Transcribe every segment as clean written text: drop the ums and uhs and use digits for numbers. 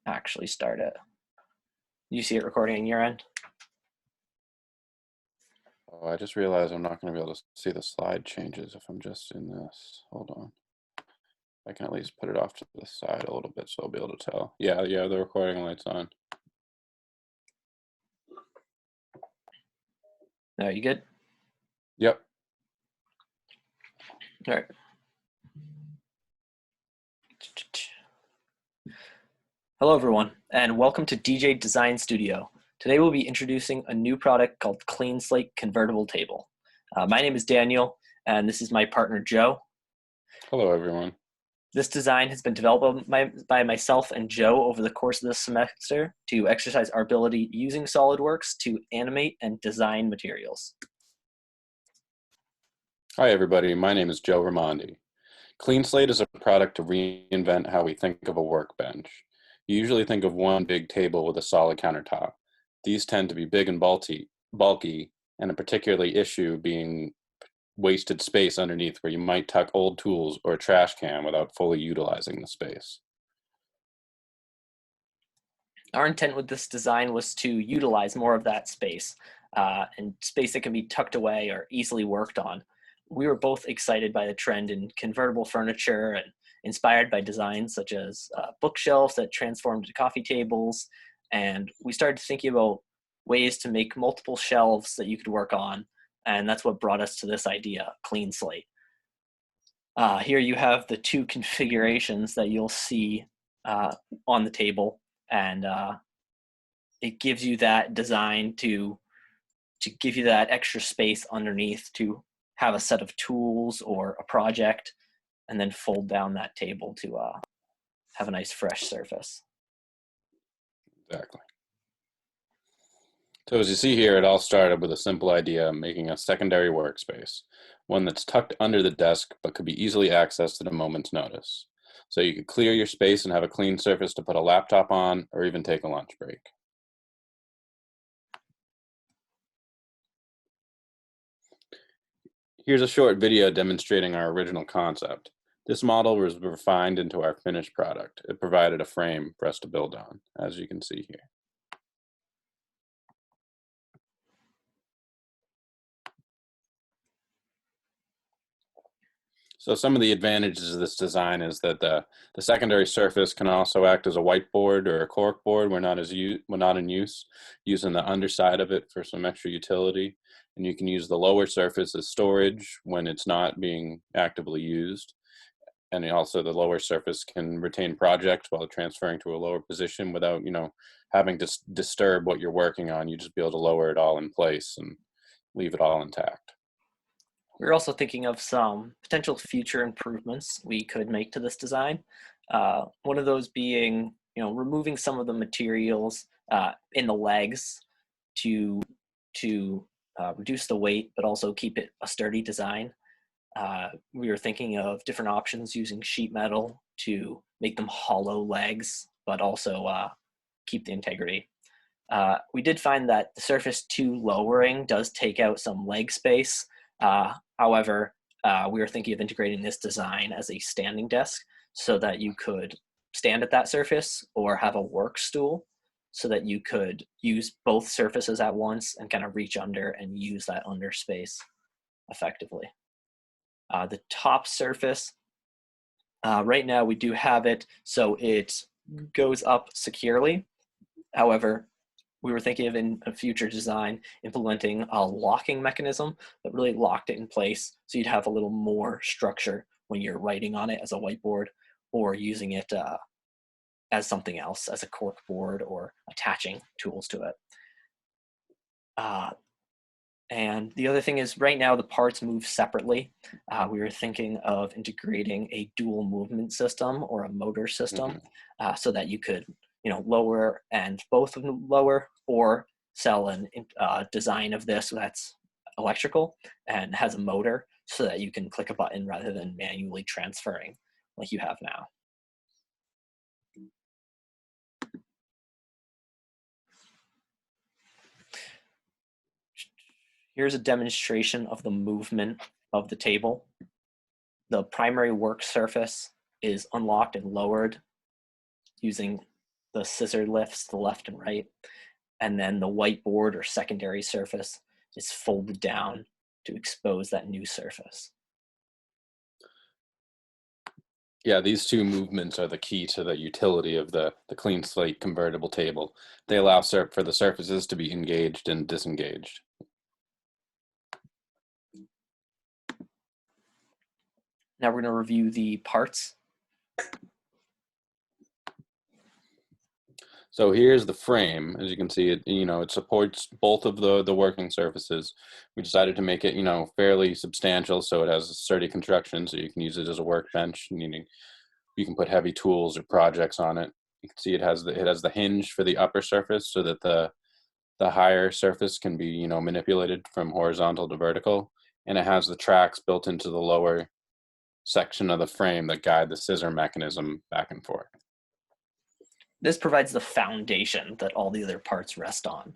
actually start it. You see it recording on your end? Oh, I just realized I'm not going to be able to see the slide changes if I'm just in this. Hold on. I can at least put it off to the side a little bit so I'll be able to tell. Yeah, the recording light's on. Are you good? Yep. All right. Hello, everyone, and welcome to DJ Design Studio. Today we'll be introducing a new product called CleanSlate Convertible Table. My name is Daniel, and this is my partner, Joe. Hello, everyone. This design has been developed by myself and Joe over the course of this semester to exercise our ability using SolidWorks to animate and design materials. Hi, everybody. My name is Joe Remondi. CleanSlate is a product to reinvent how we think of a workbench. You usually think of one big table with a solid countertop. These tend to be big and bulky, and a particularly issue being wasted space underneath where you might tuck old tools or a trash can without fully utilizing the space. Our intent with this design was to utilize more of that space and space that can be tucked away or easily worked on. We were both excited by the trend in convertible furniture and inspired by designs such as bookshelves that transformed into coffee tables. And we started thinking about ways to make multiple shelves that you could work on. And that's what brought us to this idea, CleanSlate. Here you have the two configurations that you'll see on the table, and it gives you that design to give you that extra space underneath to have a set of tools or a project, and then fold down that table to have a nice fresh surface. Exactly. So as you see here, it all started with a simple idea of making a secondary workspace, one that's tucked under the desk but could be easily accessed at a moment's notice. So you could clear your space and have a clean surface to put a laptop on or even take a lunch break. Here's a short video demonstrating our original concept. This model was refined into our finished product. It provided a frame for us to build on, as you can see here. So some of the advantages of this design is that the secondary surface can also act as a whiteboard or a cork board when not in use, using the underside of it for some extra utility. And you can use the lower surface as storage when it's not being actively used. And also the lower surface can retain projects while transferring to a lower position without, having to disturb what you're working on. You just be able to lower it all in place and leave it all intact. We're also thinking of some potential future improvements we could make to this design. One of those being, removing some of the materials in the legs to reduce the weight, but also keep it a sturdy design. We were thinking of different options using sheet metal to make them hollow legs, but also keep the integrity. We did find that the Surface 2 lowering does take out some leg space. However, we were thinking of integrating this design as a standing desk so that you could stand at that surface or have a work stool so that you could use both surfaces at once and kind of reach under and use that under space effectively. The top surface, right now we do have it so it goes up securely. However, we were thinking of in a future design implementing a locking mechanism that really locked it in place so you'd have a little more structure when you're writing on it as a whiteboard or using it as something else, as a cork board or attaching tools to it. And the other thing is right now the parts move separately. We were thinking of integrating a dual movement system or a motor system so that you could lower and both of them lower, or sell a design of this that's electrical and has a motor so that you can click a button rather than manually transferring like you have now. Here's a demonstration of the movement of the table. The primary work surface is unlocked and lowered using the scissor lifts to the left and right, and then the whiteboard or secondary surface is folded down to expose that new surface. Yeah, these two movements are the key to the utility of the clean slate convertible table. They allow for the surfaces to be engaged and disengaged. Now we're going to review the parts. So here's the frame. As you can see, it supports both of the working surfaces. We decided to make it, fairly substantial, so it has a sturdy construction, so you can use it as a workbench, meaning you can put heavy tools or projects on it. You can see it has the hinge for the upper surface, so that the higher surface can be, manipulated from horizontal to vertical, and it has the tracks built into the lower section of the frame that guide the scissor mechanism back and forth. This provides the foundation that all the other parts rest on.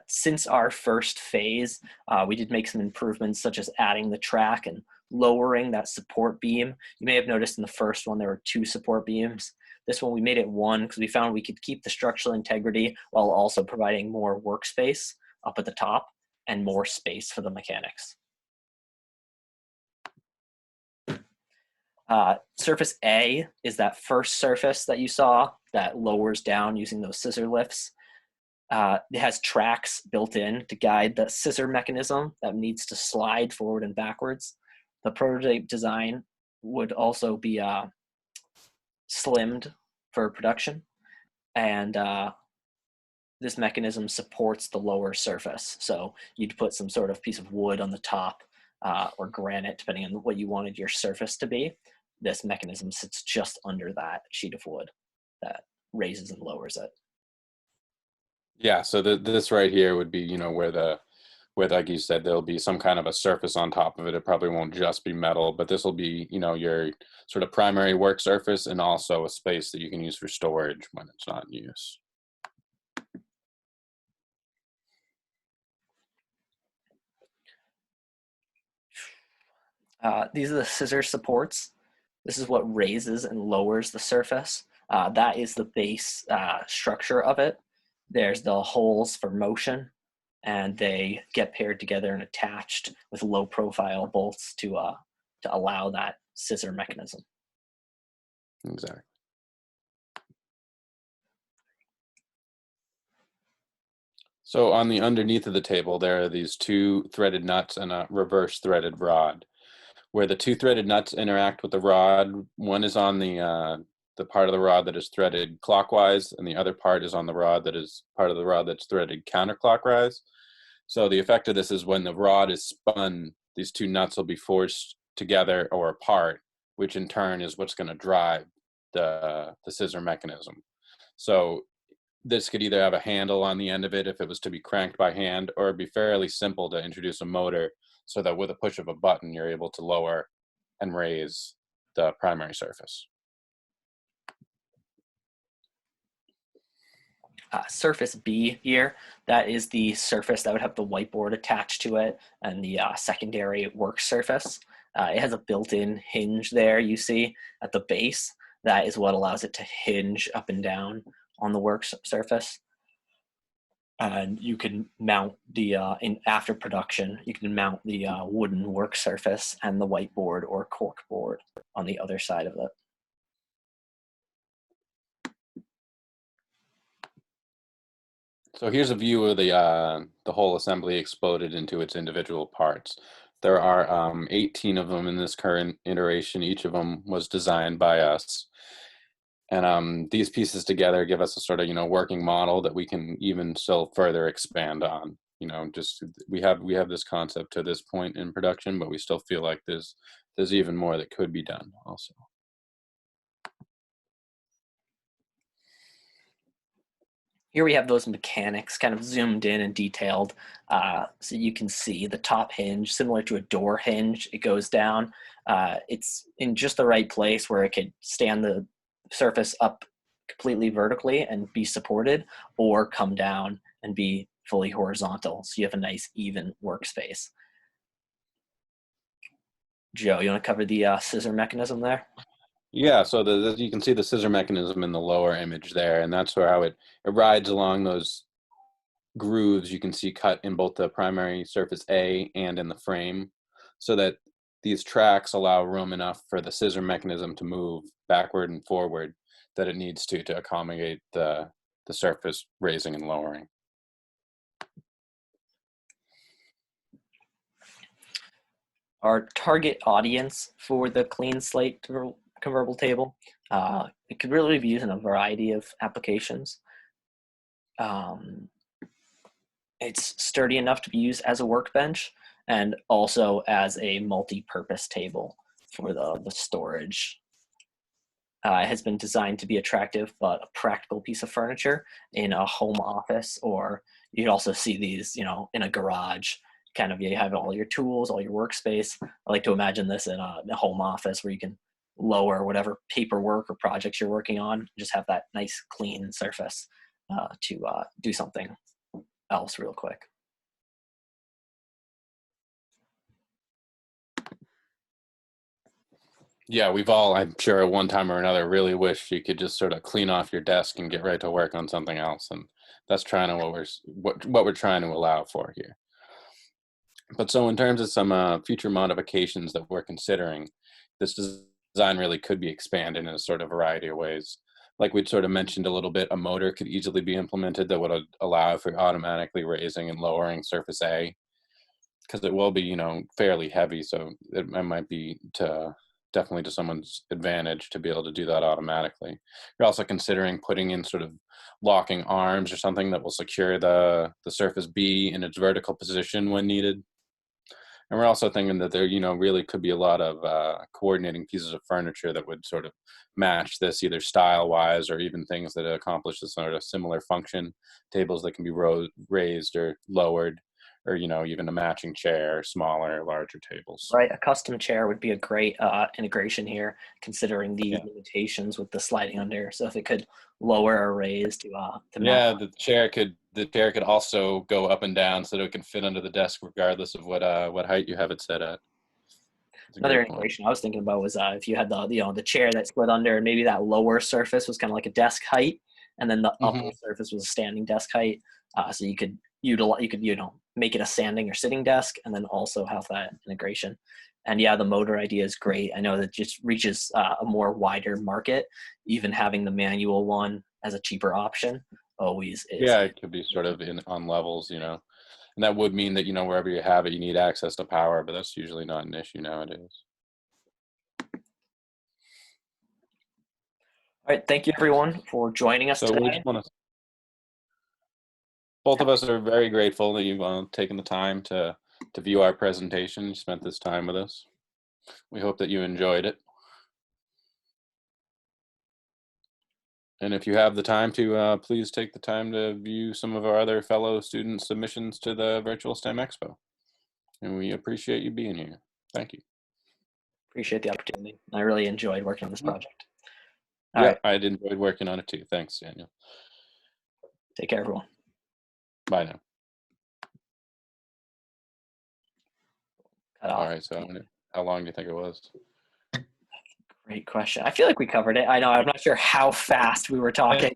Since our first phase, we did make some improvements, such as adding the track and lowering that support beam. You may have noticed in the first one there were 2 support beams. This one we made it 1 because we found we could keep the structural integrity while also providing more workspace up at the top and more space for the mechanics. Surface A is that first surface that you saw that lowers down using those scissor lifts. It has tracks built in to guide the scissor mechanism that needs to slide forward and backwards. The prototype design would also be slimmed for production, and this mechanism supports the lower surface. So you'd put some sort of piece of wood on the top or granite, depending on what you wanted your surface to be. This mechanism sits just under that sheet of wood that raises and lowers it. Yeah, so this right here would be, where like you said, there'll be some kind of a surface on top of it. It probably won't just be metal, but this will be, your sort of primary work surface, and also a space that you can use for storage when it's not in use. These are the scissor supports. This is what raises and lowers the surface. That is the base structure of it. There's the holes for motion, and they get paired together and attached with low profile bolts to allow that scissor mechanism. Exactly. So on the underneath of the table, there are these 2 threaded nuts and a reverse threaded rod. Where the 2 threaded nuts interact with the rod, one is on the part of the rod that is threaded clockwise, and the other part is on the rod that is part of the rod that's threaded counterclockwise. So the effect of this is when the rod is spun, these 2 nuts will be forced together or apart, which in turn is what's going to drive the scissor mechanism. So this could either have a handle on the end of it if it was to be cranked by hand, or it'd be fairly simple to introduce a motor so that with a push of a button, you're able to lower and raise the primary surface. Surface B here, that is the surface that would have the whiteboard attached to it and the secondary work surface. It has a built-in hinge there, you see, at the base. That is what allows it to hinge up and down on the work surface. And you can mount the, after production, you can mount the wooden work surface and the whiteboard or cork board on the other side of it. So here's a view of the whole assembly exploded into its individual parts. There are 18 of them in this current iteration. Each of them was designed by us. And these pieces together give us a sort of, working model that we can even still further expand on. Just we have this concept to this point in production, but we still feel like there's even more that could be done also. Here we have those mechanics kind of zoomed in and detailed, so you can see the top hinge, similar to a door hinge. It goes down. It's in just the right place where it could stand the surface up completely vertically and be supported, or come down and be fully horizontal, so you have a nice even workspace. Joe, you want to cover the scissor mechanism there? Yeah, so you can see the scissor mechanism in the lower image there, and that's where how it rides along those grooves you can see cut in both the primary surface A and in the frame, so that these tracks allow room enough for the scissor mechanism to move backward and forward that it needs to accommodate the surface raising and lowering. Our target audience for the CleanSlate convertible table, it could really be used in a variety of applications. It's sturdy enough to be used as a workbench and also as a multi-purpose table for the storage. It has been designed to be attractive but a practical piece of furniture in a home office, or you could also see these, in a garage. Kind of, you have all your tools, all your workspace. I like to imagine this in a home office where you can lower whatever paperwork or projects you're working on, just have that nice clean surface to do something else real quick. Yeah, we've all, I'm sure, at one time or another, really wished you could just sort of clean off your desk and get right to work on something else, and that's trying to what we're trying to allow for here. But so, in terms of some future modifications that we're considering, this design really could be expanded in a sort of variety of ways. Like we'd sort of mentioned a little bit, a motor could easily be implemented that would allow for automatically raising and lowering surface A, because it will be, fairly heavy, so it might be definitely to someone's advantage to be able to do that automatically. You're also considering putting in sort of locking arms or something that will secure the surface B in its vertical position when needed. And we're also thinking that there, really could be a lot of coordinating pieces of furniture that would sort of match this, either style-wise or even things that accomplish a sort of similar function. Tables that can be raised or lowered, or even a matching chair, smaller, larger tables. Right, a custom chair would be a great integration here, considering the Yeah. limitations with the sliding under. So if it could lower or raise to match. Yeah, the chair could also go up and down so that it can fit under the desk regardless of what height you have it set at. That's a Another great point. integration I was thinking about was if you had the chair that slid under, and maybe that lower surface was kind of like a desk height, and then the upper Hmm. surface was a standing desk height. So you could utilize, make it a standing or sitting desk, and then also have that integration. And yeah, the motor idea is great. I know that just reaches a more wider market. Even having the manual one as a cheaper option always is. Yeah, it could be sort of on levels, and that would mean that wherever you have it, you need access to power, but that's usually not an issue nowadays. All right, thank you everyone for joining us So we today. just want to. Both of us are very grateful that you've taken the time to view our presentation. You spent this time with us. We hope that you enjoyed it. And if you have the time to, please take the time to view some of our other fellow student submissions to the Virtual STEM Expo. And we appreciate you being here. Thank you. Appreciate the opportunity. I really enjoyed working on this Mhm. project. All Yeah, right, I enjoyed working on it too. Thanks, Daniel. take care, everyone. Bye now. Cut All off. right, so how long do you think it was? Great question. I feel like we covered it. I know. I'm not sure how fast we were talking.